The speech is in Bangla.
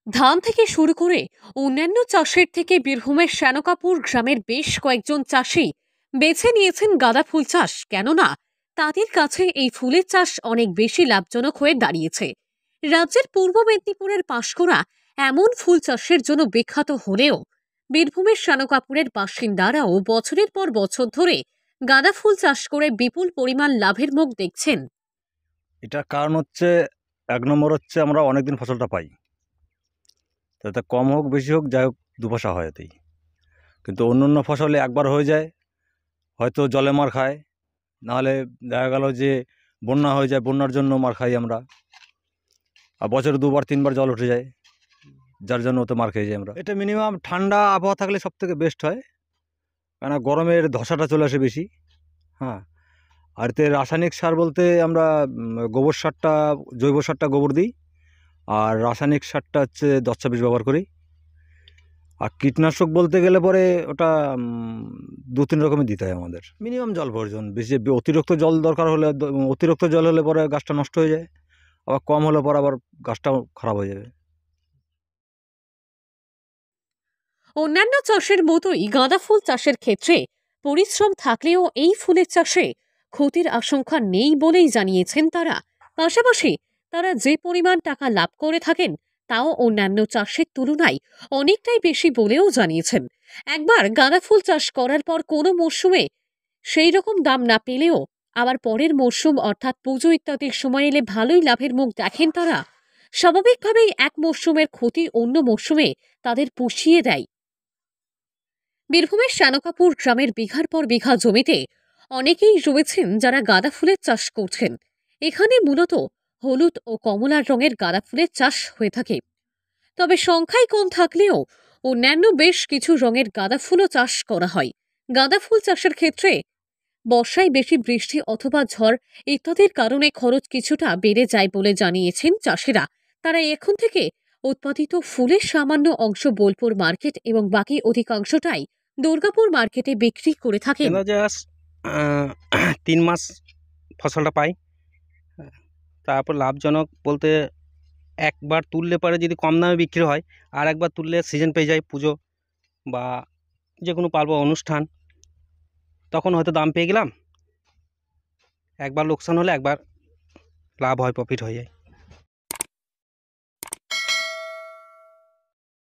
ধান থেকে শুরু করে অন্যান্য চাষের থেকে বীরভূমের শ্যানকাপুর গ্রামের বেশ কয়েকজন চাষি বেছে নিয়েছেন গাঁদা ফুল চাষ, কেননা তাদের কাছে এই ফুলের চাষ অনেক বেশি লাভজনক হয়ে দাঁড়িয়েছে। রাজ্যের পূর্ব মেদিনীপুরের পাঁশকুড়া এমন ফুল চাষের জন্য বিখ্যাত হলেও বীরভূমের শ্যানকাপুরের বাসিন্দারাও বছরের পর বছর ধরে গাঁদা ফুল চাষ করে বিপুল পরিমাণ লাভের মুখ দেখছেন। এটার কারণ হচ্ছে, এক নম্বর হচ্ছে আমরা অনেকদিন ফসলটা পাই, তাতে কম হোক বেশি হোক যাই হোক দু পয়সা হয় এতেই। কিন্তু অন্য অন্য ফসলে একবার হয়ে যায়, হয়তো জলে মার খায়, নাহলে দেখা গেল যে বন্যা হয়ে যায়, বন্যার জন্য মার খাই আমরা। আর বছরে দুবার তিনবার জল উঠে যায়, যার জন্য ওতে মার খেয়ে যাই আমরা। এটা মিনিমাম ঠান্ডা আবহাওয়া থাকলে সব থেকে বেস্ট হয়, কেন গরমের ধসাটা চলে আসে বেশি। হ্যাঁ, আর এতে রাসায়নিক সার বলতে আমরা গোবর সারটা, জৈব সারটা গোবর দিই, আর রাসায়নিক সারটা হচ্ছে 10-26 ব্যবহার করি। আর কীটনাশক বলতে গেলে পরে ওটা 2-3 রকমের দিতে হয় আমাদের। মিনিমাম জল প্রয়োজন, বেশি অতিরিক্ত জল দরকার হলে, অতিরিক্ত জল হলে পরে গাছটা নষ্ট হয়ে যায়, আবার কম হলে পরে আবার গাছটাও খারাপ হয়ে যাবে। অন্যান্য চাষের মতোই গাঁদা ফুল চাষের ক্ষেত্রে পরিশ্রম থাকলেও এই ফুলের চাষে ক্ষতির আশঙ্কা নেই বলেই জানিয়েছেন তারা। পাশাপাশি তারা যে পরিমাণ টাকা লাভ করে থাকেন তাও অন্যান্য চাষের তুলনায় অনেকটাই বেশি বলেও জানিয়েছেন। একবার গাঁদা ফুল চাষ করার পর কোনো মরশুমে সেই রকম দাম না পেলেও আবার পরের মরশুম অর্থাৎ পুজো ইত্যাদির সময় এলে ভালোই লাভের মুখ দেখেন তারা। স্বাভাবিকভাবেই এক মরশুমের ক্ষতি অন্য মরশুমে তাদের পুষিয়ে দেয়। বীরভূমের শ্যানকাপুর গ্রামের বিঘার পর বিঘা জমিতে অনেকেই রয়েছেন যারা গাঁদা ফুলের চাষ করছেন। এখানে মূলত হলুদ ও কমলা রঙের গাঁদা ফুলের চাষ হয়ে থাকে, তবে সংখ্যায় কম থাকলেও অন্যান্য বেশ কিছু রঙের গাঁদা ফুলও চাষ করা হয়। গাঁদা ফুল চাষের ক্ষেত্রে বর্ষায় বেশি বৃষ্টি অথবা ঝড় ইত্যাদির কারণে খরচ কিছুটা বেড়ে যায় বলে জানিয়েছেন চাষিরা। তারা এখন থেকে উৎপাদিত ফুলের সামান্য অংশ বোলপুর মার্কেট এবং বাকি অধিকাংশটাই দুর্গাপুর মার্কেটে বিক্রি করে থাকেন। 3 মাস ফসলটা পাই, তারপর লাভজনক বলতে একবার তুললে পরে যদি কম দামে বিক্রি হয়, আর একবার তুললে সিজন পেয়ে যায়, পুজো বা যে কোনো পার্ব অনুষ্ঠান, তখন হয়তো দাম পেয়ে গেলাম। একবার লোকসান হলে একবার লাভ হয়, প্রফিট হয়ে যায়।